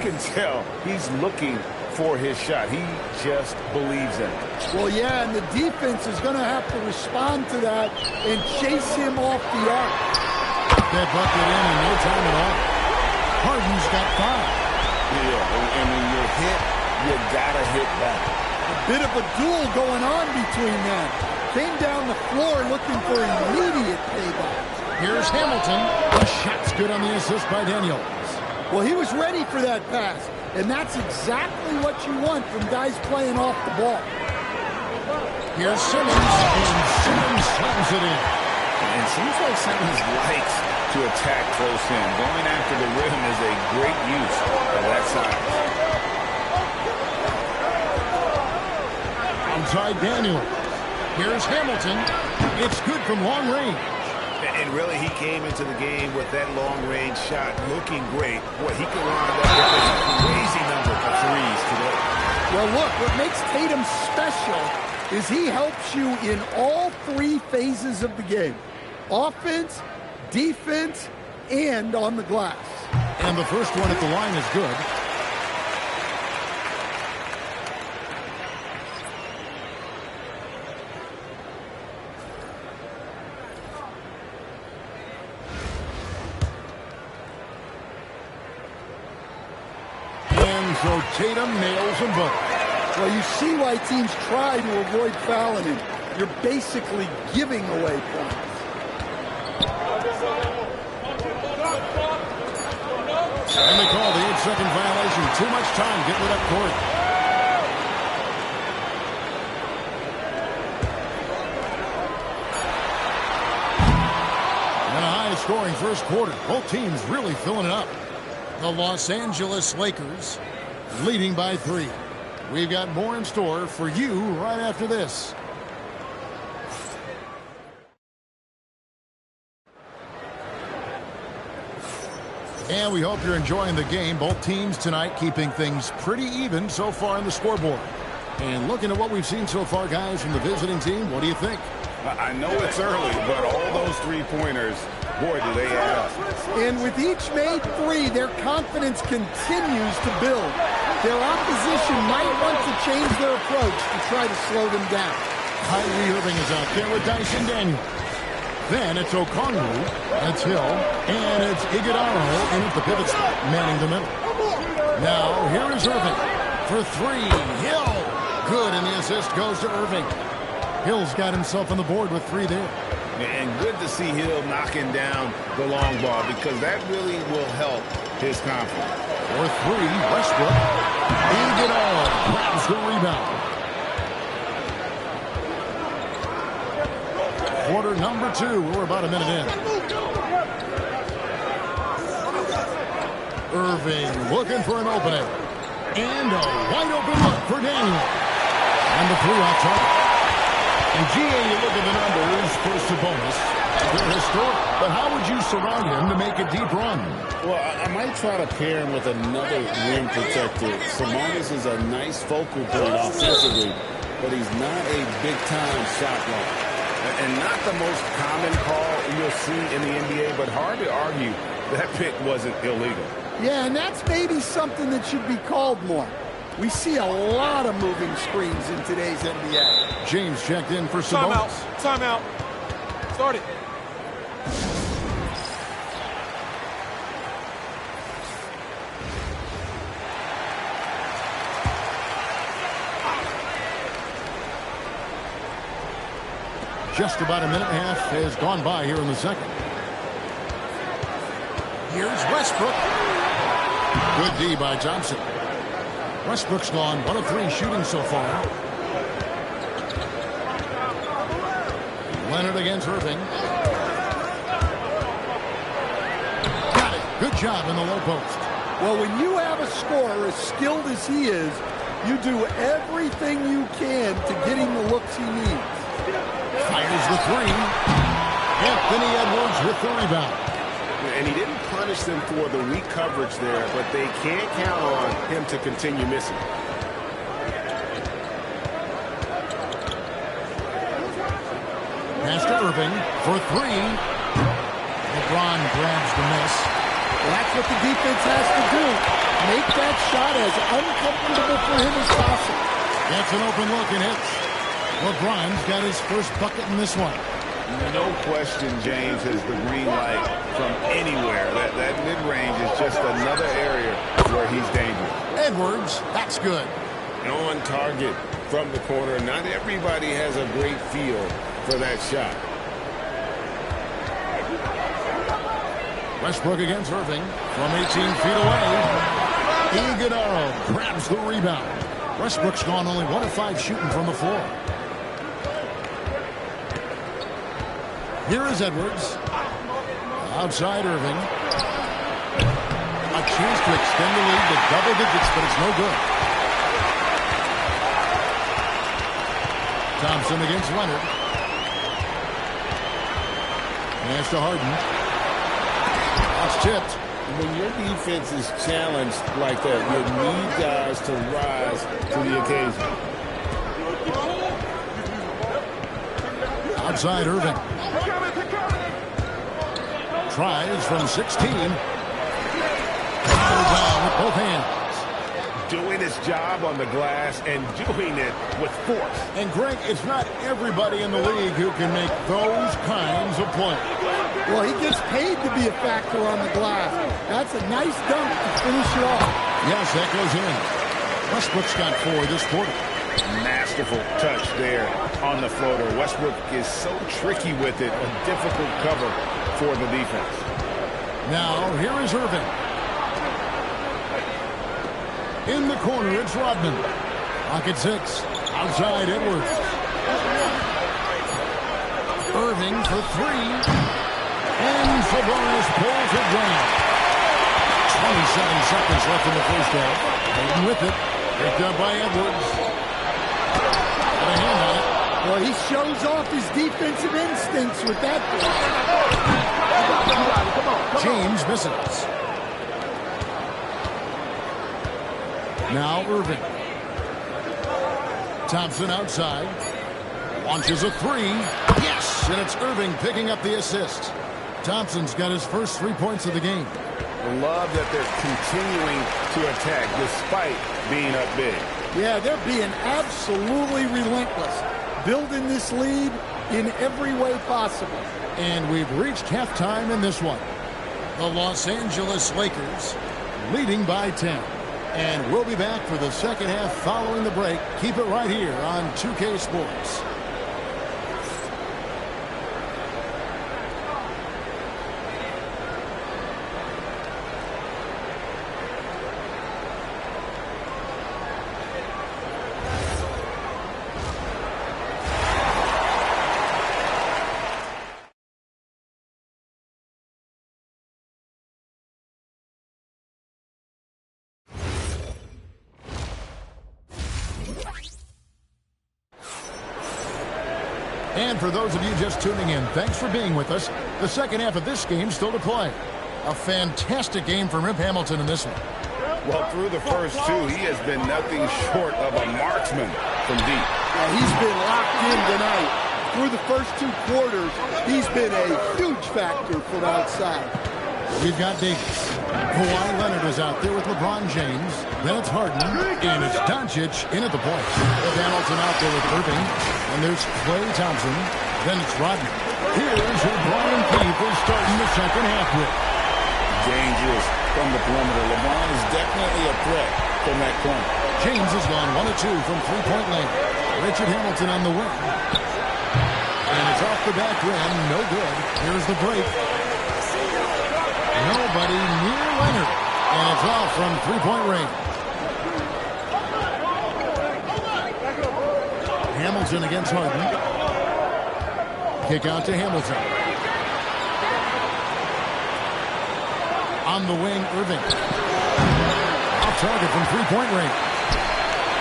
can tell he's looking for his shot. He just believes in it. Well, yeah, and the defense is going to have to respond to that and chase him off the arc. That bucket in no time at all. Harden's got 5. Yeah, and when you're hit, you gotta hit back. A bit of a duel going on between them. Came down the floor looking for immediate payback. Here's Hamilton. The shot's good on the assist by Daniels. Well, he was ready for that pass, and that's exactly what you want from guys playing off the ball. Here's Simmons, and Simmons slams it in. And it seems like Simmons likes to attack close in. Going after the rim is a great use of that size. Outside Daniels. Here's Hamilton. It's good from long range. And really, he came into the game with that long-range shot looking great. Boy, he could wind up with a crazy number of threes today. Well, look, what makes Tatum special is he helps you in all 3 phases of the game. Offense, defense, and on the glass. And the first one at the line is good. And so Tatum nails them both. Well, you see why teams try to avoid fouling him. You're basically giving away points. And they call the 8-second violation. Too much time getting it up court. And a high-scoring first quarter. Both teams really filling it up. The Los Angeles Lakers leading by 3. We've got more in store for you right after this. And we hope you're enjoying the game. Both teams tonight keeping things pretty even so far on the scoreboard. And looking at what we've seen so far, guys, from the visiting team, what do you think? I know it's early, but all those 3-pointers, boy, do they add up. And with each made 3, their confidence continues to build. Their opposition might want to change their approach to try to slow them down. Kyrie Irving is out there with Dyson Daniels. Then it's Okongwu, it's Hill, and it's Iguodala in at the pivot spot, manning the middle. Now, here is Irving for 3. Hill, good, and the assist goes to Irving. Hill's got himself on the board with 3 there. And good to see Hill knocking down the long ball because that really will help his confidence. For 3, Westbrook. Iguodala grabs the rebound. Quarter number 2. We're about a minute in. Irving looking for an opening. And a wide open look for Daniel. And the 3 off target. And GA, you look at the numbers, first to bonus. They're historic. But how would you surround him to make a deep run? Well, I might try to pair him with another rim protector. Sabonis is a nice focal point offensively, but he's not a big-time shot blocker. And not the most common call you'll see in the NBA, but hard to argue that pick wasn't illegal. Yeah, and that's maybe something that should be called more. We see a lot of moving screens in today's NBA. James checked in for Sabonis. Timeout. Start it. Just about a minute and a half has gone by here in the second. Here's Westbrook. Good D by Johnson. Westbrook's gone 1 of 3 shooting so far. Leonard against Irving. Got it. Good job in the low post. Well, when you have a scorer as skilled as he is, you do everything you can to get him the looks he needs. Fires the 3. Anthony Edwards with the rebound. And he didn't punish them for the weak coverage there, but they can't count on him to continue missing. Pass to Irving for 3. LeBron grabs the miss. Well, that's what the defense has to do. make that shot as uncomfortable for him as possible. Gets an open look and hits. LeBron's got his first bucket in this one. No question, James has the green light from anywhere. That mid-range is just another area where he's dangerous. Edwards, that's good. On target from the corner. Not everybody has a great feel for that shot. Westbrook against Irving from 18 feet away. Iguodala grabs the rebound. Westbrook's gone only 1 of 5 shooting from the floor. Here is Edwards. Outside Irving. A chance to extend the lead to double digits, but it's no good. Thompson against Leonard. Pass to Harden. That's tipped. When your defense is challenged like that, you need guys to rise to the occasion. Outside Irving. Tries from 16. Down with both hands. Doing his job on the glass and doing it with force. And Greg, it's not everybody in the league who can make those kinds of plays. Well, he gets paid to be a factor on the glass. That's a nice dunk to finish it off. Yes, that goes in. Westbrook's got 4 this quarter. Masterful touch there on the floater. Westbrook is so tricky with it. A difficult cover for the defense. Now, here is Irving. In the corner, it's Rodman. Pocket 6. Outside Edwards. Irving for 3. And Sabonis pulls it down. 27 seconds left in the first half. Hayden with it. Picked up by Edwards. Got a hand on it. Well, he shows off his defensive instincts with that. James misses. Now Irving. Thompson outside. Launches a 3. Yes! And it's Irving picking up the assist. Thompson's got his first 3 points of the game. Love that they're continuing to attack despite being up big. Yeah, they're being absolutely relentless. Building this lead in every way possible. And we've reached halftime in this one. The Los Angeles Lakers leading by 10. And we'll be back for the second half following the break. Keep it right here on 2K Sports. And for those of you just tuning in, thanks for being with us. The second half of this game still to play. A fantastic game for Rip Hamilton in this one. Well, through the first 2, he has been nothing short of a marksman from deep. Yeah, he's been locked in tonight. Through the first 2 quarters, he's been a huge factor from outside. We've got Davis. Kawhi Leonard is out there with LeBron James. Then it's Harden. And it's Doncic in at the point. With Hamilton out there with Irving. And there's Klay Thompson. Then it's Rodman. Here's who Brian Keefe is starting the second half with. Dangerous from the perimeter. LeBron is definitely a threat from that corner. James has gone 1 of 2 from three-point land. Richard Hamilton on the wing. And it's off the back rim. No good. Here's the break. Nobody near Leonard. And it's off from three-point range. Hamilton against Harden. Kick out to Hamilton. On the wing, Irving. Off target from three-point range.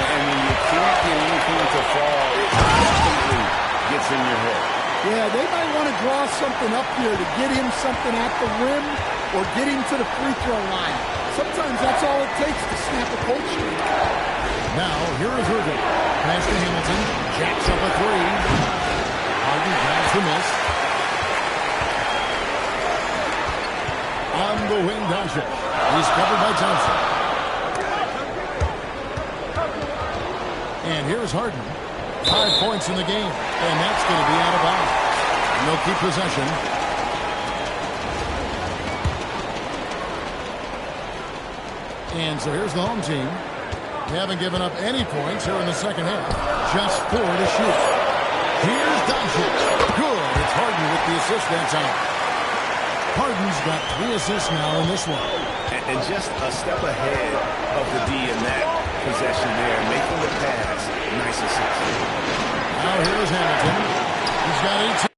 And when you can't get anything to fall, it definitely gets in your head. Yeah, they might want to draw something up here to get him something at the rim or get him to the free throw line. Sometimes that's all it takes to snap a coach. Now, here is Irving. Pass to Hamilton. Jacks up a 3. Harden grabs the miss. On the wing, Doncic. He's covered by Thompson. And here's Harden. 5 points in the game. And that's going to be out of bounds. They'll keep possession. And so here's the home team. They haven't given up any points here in the second half. Just 4 to shoot. Here's Doncic. Good. It's Harden with the assist that time. Harden's got 3 assists now in this one. And just a step ahead of the D in that possession there, making the pass. Nice assist. Now here's Hamilton. He's got 18.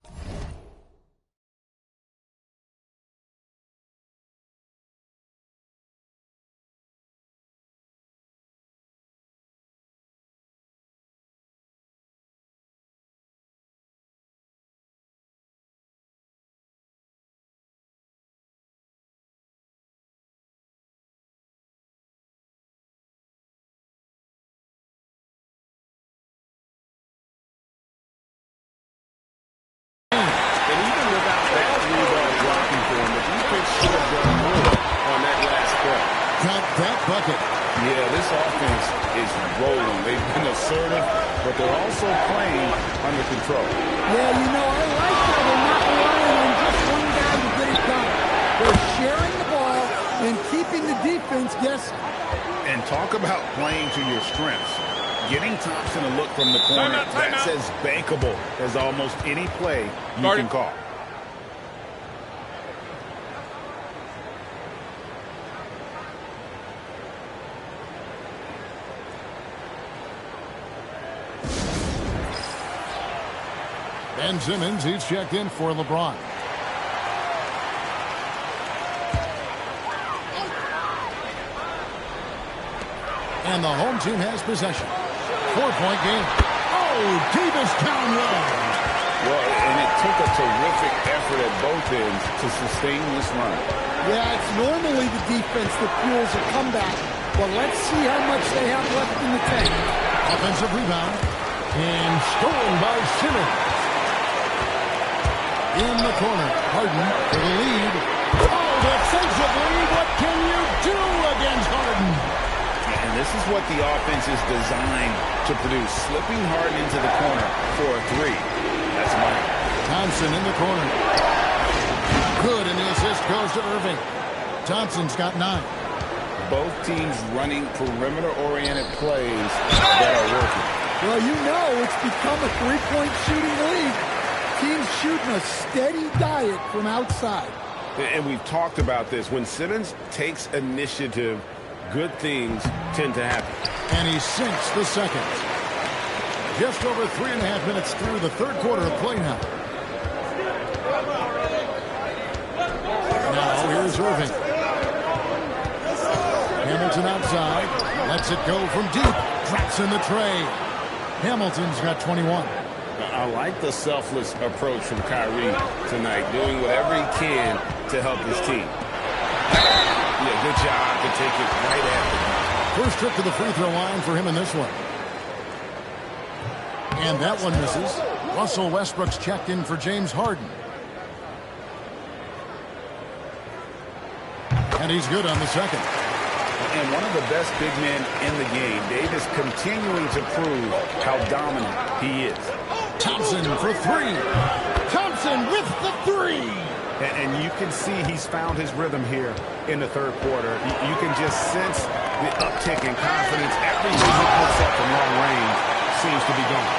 Bucket. Yeah, this offense is rolling. They've been assertive, but they're also playing under control. Yeah, you know, I like how they're not relying on just one guy to get it done. They're sharing the ball and keeping the defense guessing. And talk about playing to your strengths. Getting Thompson a look from the corner, that's as bankable as almost any play you can call. Ben Simmons, he's checked in for LeBron. And the home team has possession. 4-point game. Oh, Davis down low. Well, and it took a terrific effort at both ends to sustain this run. Yeah, it's normally the defense that fuels a comeback. But let's see how much they have left in the tank. Offensive rebound. And stolen by Simmons. In the corner, Harden for the lead. Oh, defensively, what can you do against Harden? And this is what the offense is designed to produce. Slipping Harden into the corner for a 3. That's money. Thompson in the corner. Good, and the assist goes to Irving. Thompson's got 9. Both teams running perimeter-oriented plays that are working. Well, you know it's become a 3-point shooting league. Teams shooting a steady diet from outside. And we've talked about this. When Simmons takes initiative, good things tend to happen. And he sinks the second. Just over 3.5 minutes through the third quarter of play now. Now here's Irving. Hamilton outside. Lets it go from deep. Drops in the tray. Hamilton's got 21. I like the selfless approach from Kyrie tonight, doing whatever he can to help his team. Yeah, good job to take it right after him. First trip to the free throw line for him in this one. And that one misses. Russell Westbrook's checked in for James Harden. And he's good on the second. And one of the best big men in the game. Davis continuing to prove how dominant he is. Thompson for 3. Thompson with the 3. And you can see he's found his rhythm here in the third quarter. You can just sense the uptick in confidence. Everything he puts up from long range seems to be going.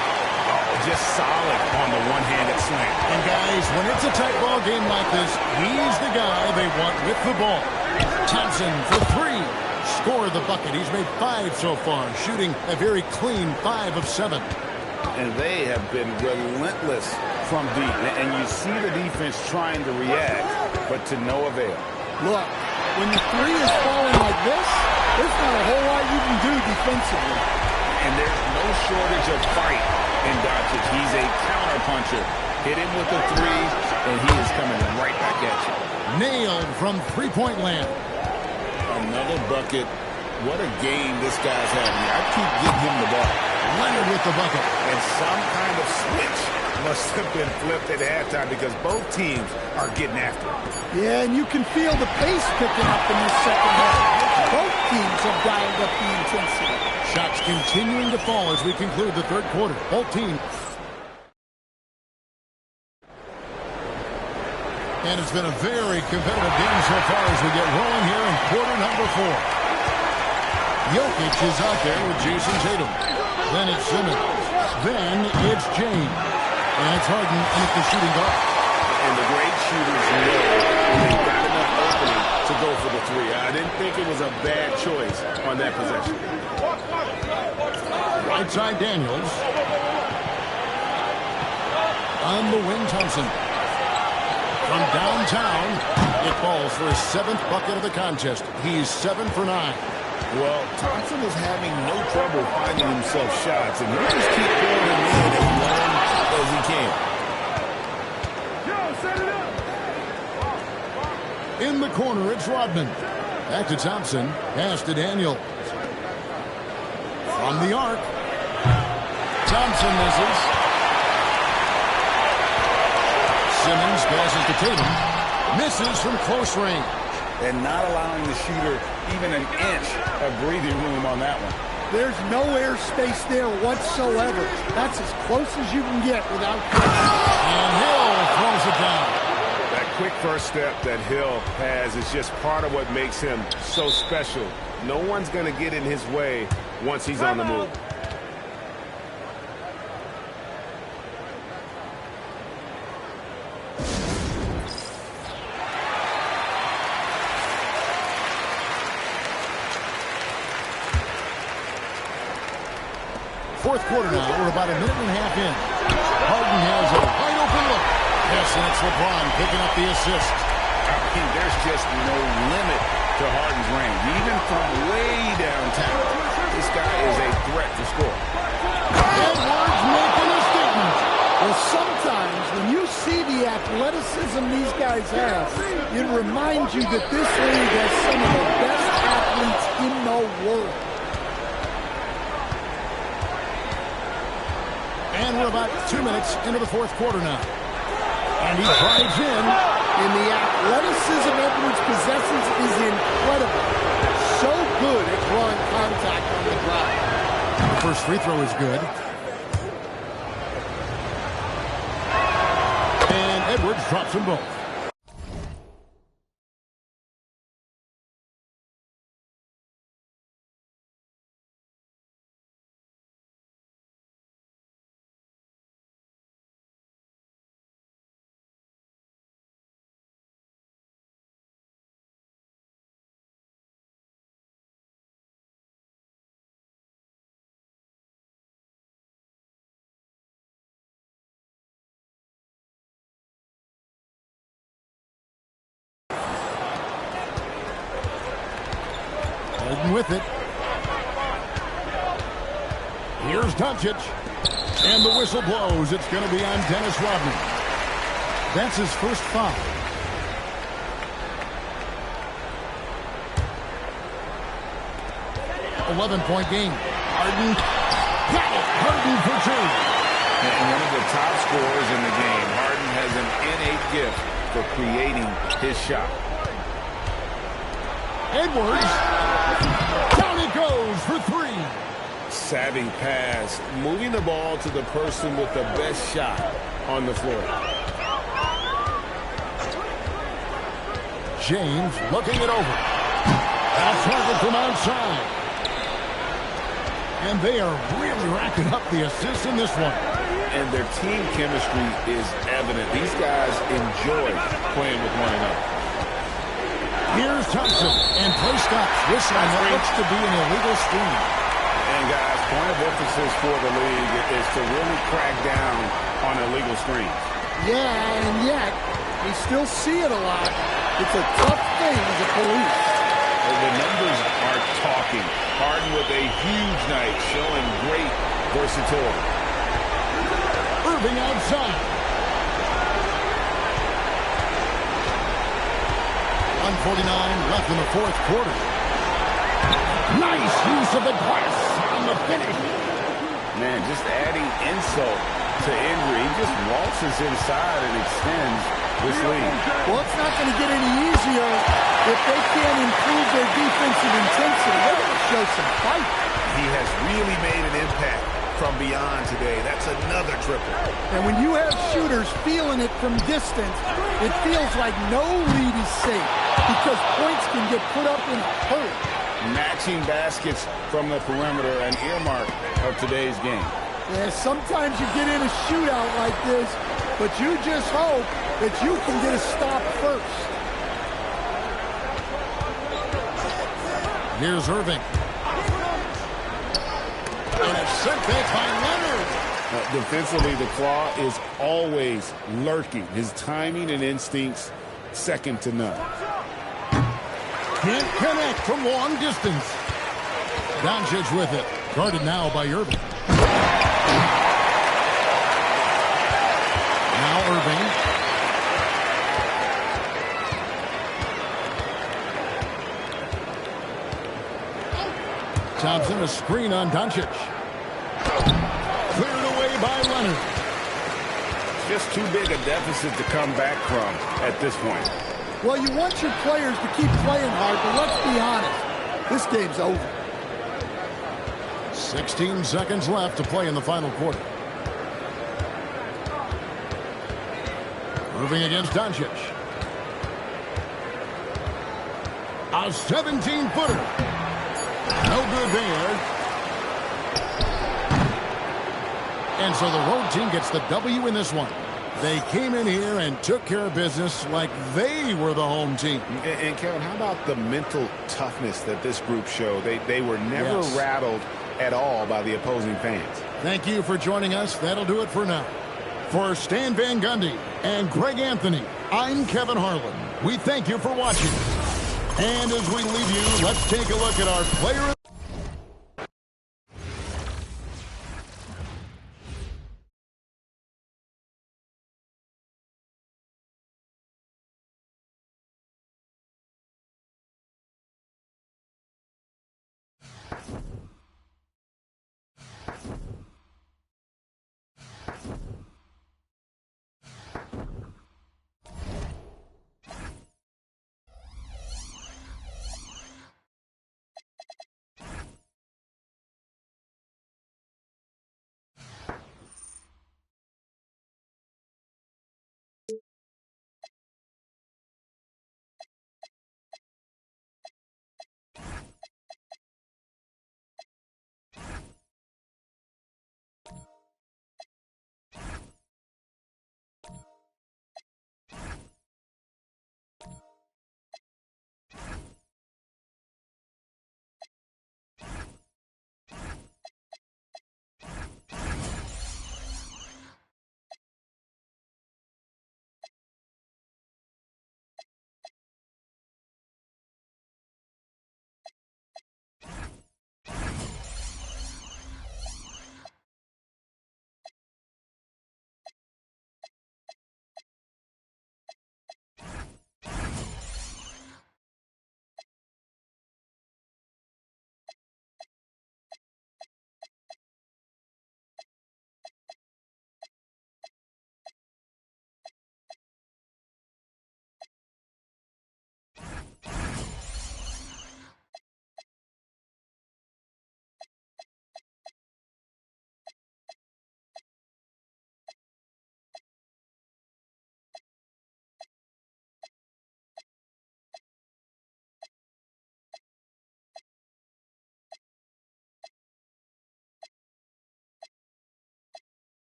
Just solid on the one-handed slam. And guys, when it's a tight ball game like this, he's the guy they want with the ball. Thompson for 3. Score the bucket. He's made 5 so far, shooting a very clean 5 of 7. And they have been relentless from deep. And you see the defense trying to react, but to no avail. Look, when the 3 is falling like this, there's not a whole lot you can do defensively. And there's no shortage of fight in Doncic. He's a counterpuncher. Hit him with the 3, and he is coming right back at you. Nailed from three-point land. Another bucket. What a game this guy's having. I keep getting him the ball. Leonard with the bucket. And some kind of switch must have been flipped at halftime because both teams are getting after it. Yeah, and you can feel the pace picking up in this second half. Both teams have dialed up the intensity. Shots continuing to fall as we conclude the third quarter. Both teams. And it's been a very competitive game so far as we get rolling here in quarter number 4. Jokic is out there with Jason Tatum. Then it's Simmons. Then it's James. And it's Harden at the shooting guard. And the great shooters know when they've got enough opening to go for the three. I didn't think it was a bad choice on that possession. Right side Daniels. On the wing, Thompson. From downtown, it falls for his 7th bucket of the contest. He's 7 for 9. Well, Thompson is having no trouble finding himself shots, and he'll just keep pouring them in as long as he can. In the corner, it's Rodman. Back to Thompson. Pass to Daniel. From the arc. Thompson misses. Simmons passes to Tatum. Misses from close range. And not allowing the shooter even an inch of breathing room on that one. There's no air space there whatsoever. That's as close as you can get without... And Hill throws it down. That quick first step that Hill has is just part of what makes him so special. No one's going to get in his way once he's on the move. Fourth quarter now. We're about a minute and a half in. Harden has a wide open look. Yes, and it's LeBron picking up the assist. I mean, there's just no limit to Harden's range. Even from way downtown, this guy is a threat to score. Edwards making a statement. Well, sometimes when you see the athleticism these guys have, it reminds you that this league has some of the best athletes in the world. And we're about 2 minutes into the fourth quarter now. And he drives in. And the athleticism Edwards possesses is incredible. So good at drawing contact on the drive. The first free throw is good. And Edwards drops them both. With it. Here's Doncic. And the whistle blows. It's going to be on Dennis Rodman. That's his first foul. .11 game. Harden. Got it. Harden for 2. And one of the top scorers in the game. Harden has an innate gift for creating his shot. Edwards. Down it goes for 3. Savvy pass, moving the ball to the person with the best shot on the floor. James looking it over. Now target from outside. And they are really racking up the assists in this one. And their team chemistry is evident. These guys enjoy playing with one another. Here's Thompson, and play stops. This one looks to be an illegal screen. And guys, point of emphasis for the league is to really crack down on illegal screens. Yeah, and yet, we still see it a lot. It's a tough thing to police. And the numbers are talking. Harden with a huge night, showing great versatility. Irving outside. 1:49 left in the fourth quarter. Nice use of the glass on the finish. Man, just adding insult to injury. He just waltzes inside and extends this lead. Well, it's not going to get any easier if they can't improve their defensive intensity. They're going to show some fight. he has really made an impact from beyond today. That's another triple. And when you have shooters feeling it from distance, it feels like no lead is safe because points can get put up in a hurry. Matching baskets from the perimeter, an earmark of today's game. Yeah, sometimes you get in a shootout like this, but you just hope that you can get a stop first. Here's Irving. And it's sent back by Leonard. Defensively, the Claw is always lurking. His timing and instincts, second to none. Can't connect from long distance. Doncic with it. Guarded now by Irving. Now Irving. Thompson, a screen on Doncic. Cleared away by Leonard. Just too big a deficit to come back from at this point. Well, you want your players to keep playing hard, but let's be honest. This game's over. 16 seconds left to play in the final quarter. Irving against Doncic. A 17-footer. No good there. And so the road team gets the W in this one. They came in here and took care of business like they were the home team. And Kevin, how about the mental toughness that this group showed? They were never rattled at all by the opposing fans. Thank you for joining us. That'll do it for now. For Stan Van Gundy and Greg Anthony, I'm Kevin Harlan. We thank you for watching. And as we leave you, let's take a look at our player